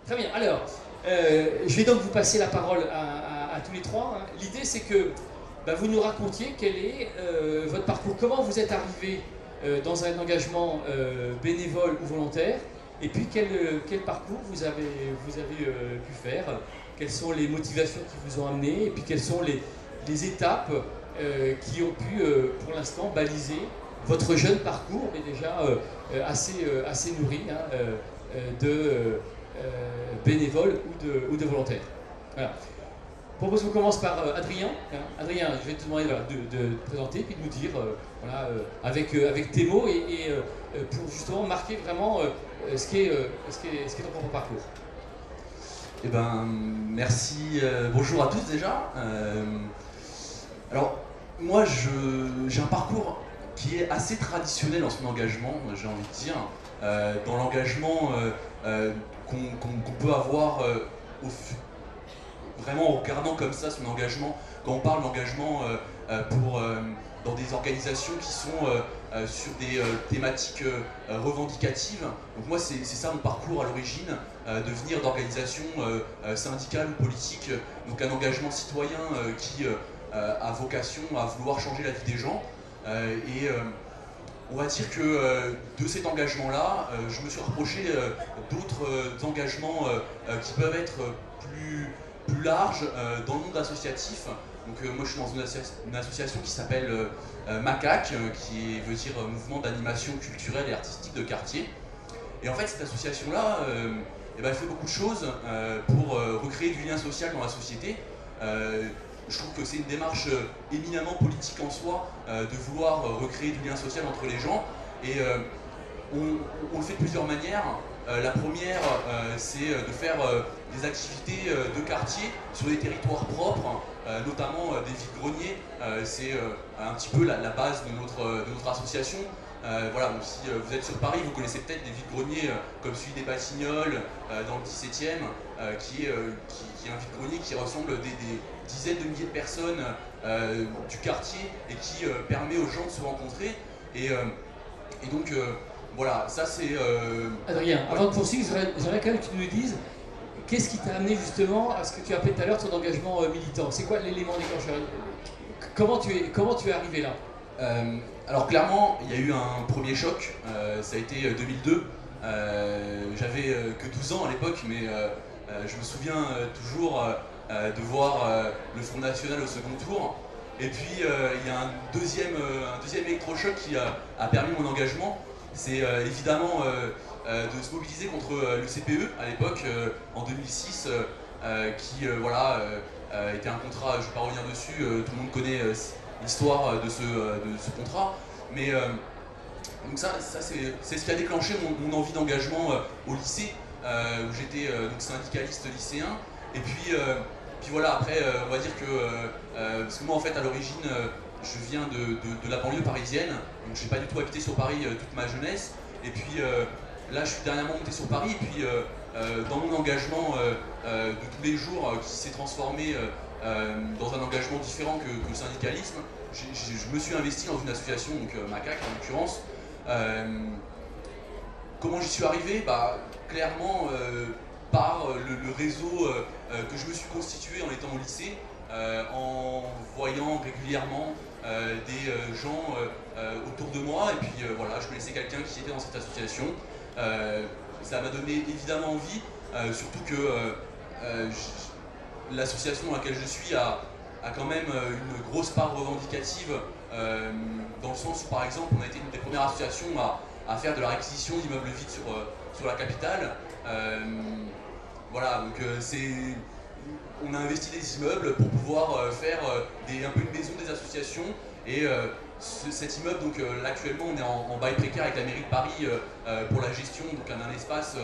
Très bien. Alors, je vais donc vous passer la parole à tous les trois, hein. L'idée, c'est que vous nous racontiez quel est votre parcours, comment vous êtes arrivé dans un engagement bénévole ou volontaire, et puis quel parcours vous avez pu faire, quelles sont les motivations qui vous ont amené, et puis quelles sont les étapes qui ont pu, pour l'instant, baliser votre jeune parcours, mais déjà assez nourri, hein, de bénévoles ou de volontaires. Voilà. Je propose qu'on commence par Adrien. Adrien, je vais te demander de te présenter puis de nous dire, avec tes mots et pour justement marquer vraiment ce qui est ton propre parcours. Eh ben, merci. Bonjour à tous déjà. Alors, moi, j'ai un parcours qui est assez traditionnel dans son engagement, j'ai envie de dire. Dans l'engagement qu'on peut avoir vraiment en regardant comme ça son engagement, quand on parle d'engagement dans des organisations qui sont sur des thématiques revendicatives. Donc moi c'est ça mon parcours à l'origine, de venir d'organisations syndicales ou politiques, donc un engagement citoyen qui a vocation à vouloir changer la vie des gens. On va dire que de cet engagement-là, je me suis rapproché d'autres engagements qui peuvent être plus larges dans le monde associatif. Donc moi je suis dans une association qui s'appelle MACAC, qui veut dire Mouvement d'animation culturelle et artistique de quartier. Et en fait cette association-là, elle fait beaucoup de choses pour recréer du lien social dans la société. Je trouve que c'est une démarche éminemment politique en soi, de vouloir recréer du lien social entre les gens. Et on le fait de plusieurs manières. La première, c'est de faire des activités de quartier sur des territoires propres, notamment des vides-greniers. C'est un petit peu la base de notre association. Voilà, donc si vous êtes sur Paris, vous connaissez peut-être des vides-greniers comme celui des Batignolles dans le 17e, qui est un vide-grenier qui rassemble des dizaines de milliers de personnes du quartier et qui permet aux gens de se rencontrer. Et donc voilà, ça c'est... Adrien, avant de poursuivre, j'aimerais quand même que tu nous dises qu'est-ce qui t'a amené justement à ce que tu as appelé tout à l'heure ton engagement militant. C'est quoi l'élément déclencheur? Comment tu es arrivé là? Alors clairement, il y a eu un premier choc, ça a été 2002. J'avais que 12 ans à l'époque, mais je me souviens toujours de voir le Front National au second tour. Et puis il y a un deuxième électrochoc qui a permis mon engagement. C'est évidemment de se mobiliser contre le CPE à l'époque, en 2006, qui était un contrat, je ne vais pas revenir dessus, tout le monde connaît l'histoire de ce contrat. Mais donc ça c'est ce qui a déclenché mon envie d'engagement au lycée, où j'étais syndicaliste lycéen. Et puis voilà, après on va dire que, parce que moi en fait à l'origine je viens de la banlieue parisienne, donc j'ai pas du tout habité sur Paris toute ma jeunesse. Et puis là je suis dernièrement monté sur Paris, et puis dans mon engagement de tous les jours qui s'est transformé dans un engagement différent que le syndicalisme, je me suis investi dans une association, donc MACAC en l'occurrence. Comment j'y suis arrivé? Clairement par le réseau que je me suis constitué en étant au lycée, en voyant régulièrement des gens autour de moi, et puis voilà, je connaissais quelqu'un qui était dans cette association. Ça m'a donné évidemment envie, surtout que l'association dans laquelle je suis a quand même une grosse part revendicative, dans le sens où par exemple on a été une des premières associations à faire de la réquisition d'immeubles vides sur la capitale. Voilà, donc on a investi des immeubles pour pouvoir faire un peu une maison des associations. Et cet immeuble, donc là actuellement on est en bail précaire avec la mairie de Paris pour la gestion, donc un espace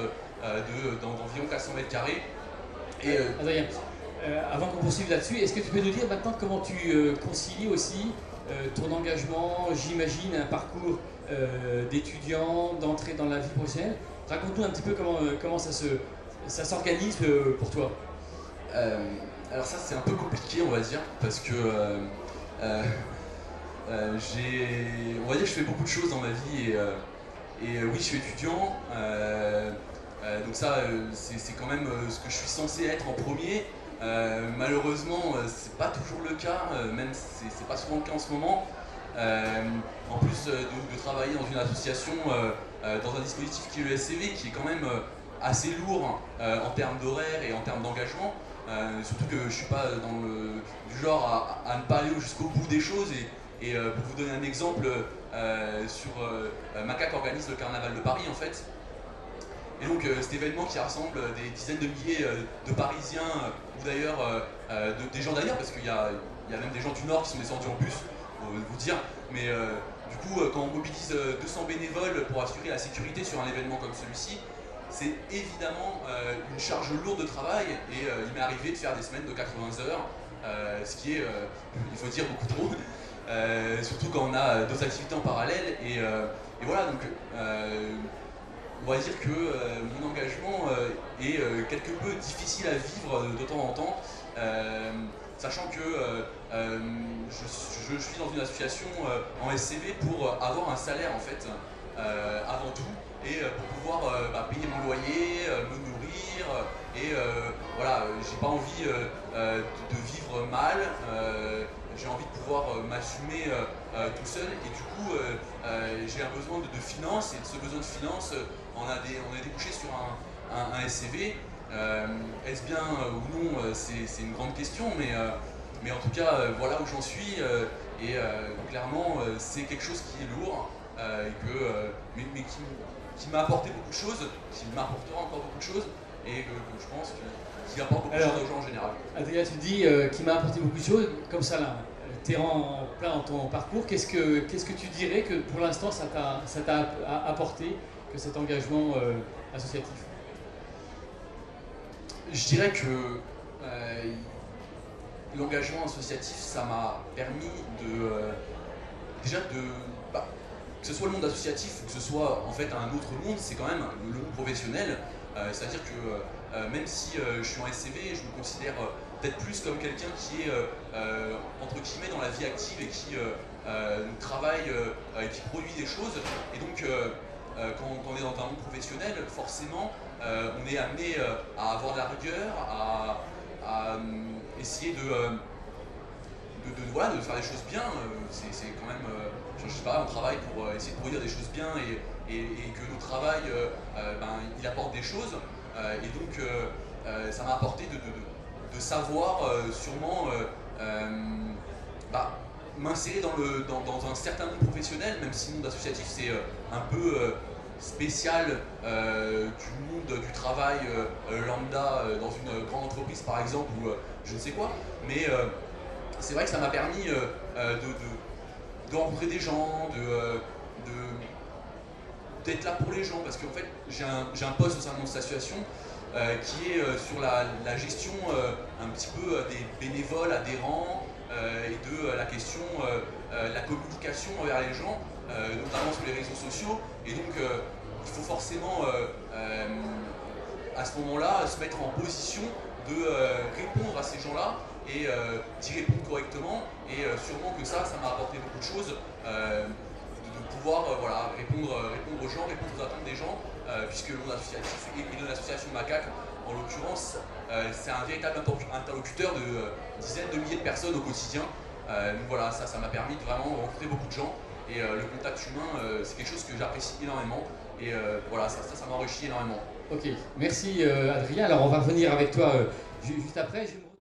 d'environ 400 mètres carrés. Et Adrien, avant qu'on poursuive là-dessus, est-ce que tu peux nous dire maintenant comment tu concilies aussi ton engagement, j'imagine, un parcours d'étudiant, d'entrée dans la vie professionnelle? Raconte-nous un petit peu comment ça s'organise pour toi. Alors ça c'est un peu compliqué, on va dire, parce que on va dire que je fais beaucoup de choses dans ma vie, et oui, je suis étudiant. Donc ça, c'est quand même ce que je suis censé être en premier. Malheureusement, c'est pas toujours le cas, même c'est pas souvent le cas en ce moment. En plus de travailler dans une association, dans un dispositif qui est le SCV, qui est quand même assez lourd en termes d'horaire et en termes d'engagement, surtout que je suis pas du genre à ne pas aller jusqu'au bout des choses. Et pour vous donner un exemple, Macaque organise le carnaval de Paris en fait. Et donc cet événement qui rassemble des dizaines de milliers de Parisiens, ou d'ailleurs des gens d'ailleurs, parce qu'il y a même des gens du Nord qui sont descendus en bus, pour vous dire. Mais du coup, quand on mobilise 200 bénévoles pour assurer la sécurité sur un événement comme celui-ci, c'est évidemment une charge lourde de travail. Et il m'est arrivé de faire des semaines de 80 heures, ce qui est, il faut dire, beaucoup trop. Surtout quand on a d'autres activités en parallèle. Et voilà, donc on va dire que mon engagement est quelque peu difficile à vivre de temps en temps, sachant que je suis dans une association en SCV pour avoir un salaire en fait, avant tout, et pour pouvoir payer mon loyer, me nourrir, et voilà, j'ai pas envie de vivre mal, j'ai envie de pouvoir m'assumer tout seul, et du coup j'ai un besoin de finances, et de ce besoin de finances, on a débouché sur un SCV. Est-ce bien ou non, c'est une grande question, mais en tout cas, voilà où j'en suis, et clairement, c'est quelque chose qui est lourd, mais qui m'a apporté beaucoup de choses, qui m'apportera encore beaucoup de choses, et que je pense qui apporte beaucoup de choses aux gens en général. Adrien, tu dis qui m'a apporté beaucoup de choses, comme ça là, tu es en plein dans ton parcours, qu'est-ce que tu dirais que pour l'instant ça t'a apporté, que cet engagement associatif? Je dirais que l'engagement associatif, ça m'a permis déjà que ce soit le monde associatif ou que ce soit en fait un autre monde, c'est quand même le monde professionnel. C'est-à-dire que même si je suis en SCV, je me considère peut-être plus comme quelqu'un qui est entre guillemets dans la vie active et qui travaille et qui produit des choses. Et donc quand on est dans un monde professionnel, forcément on est amené à avoir de la rigueur, à essayer voilà, de faire des choses bien. C'est quand même, je sais pas, on travaille pour essayer de produire des choses bien, et que notre travail, il apporte des choses. Et donc ça m'a apporté de savoir sûrement m'insérer dans un certain monde professionnel, même si le monde associatif c'est un peu spécial du monde du travail lambda dans une grande entreprise par exemple, ou je ne sais quoi. Mais c'est vrai que ça m'a permis de rencontrer des gens, d'être là pour les gens, parce qu'en fait j'ai un poste au sein de mon association qui est sur la gestion un petit peu des bénévoles adhérents, et de la question, la communication envers les gens, notamment sur les réseaux sociaux. Et donc il faut forcément à ce moment-là se mettre en position de répondre à ces gens-là, et d'y répondre correctement. Et sûrement que ça m'a apporté beaucoup de choses, de pouvoir voilà, répondre aux gens, répondre aux attentes des gens, puisque le monde associatif et de l'association Macaque en l'occurrence, c'est un véritable interlocuteur de dizaines de milliers de personnes au quotidien. Donc voilà, ça m'a permis de vraiment rencontrer beaucoup de gens, et le contact humain, c'est quelque chose que j'apprécie énormément, et voilà, ça m'enrichit énormément. Ok, merci Adrien. Alors on va revenir avec toi juste après.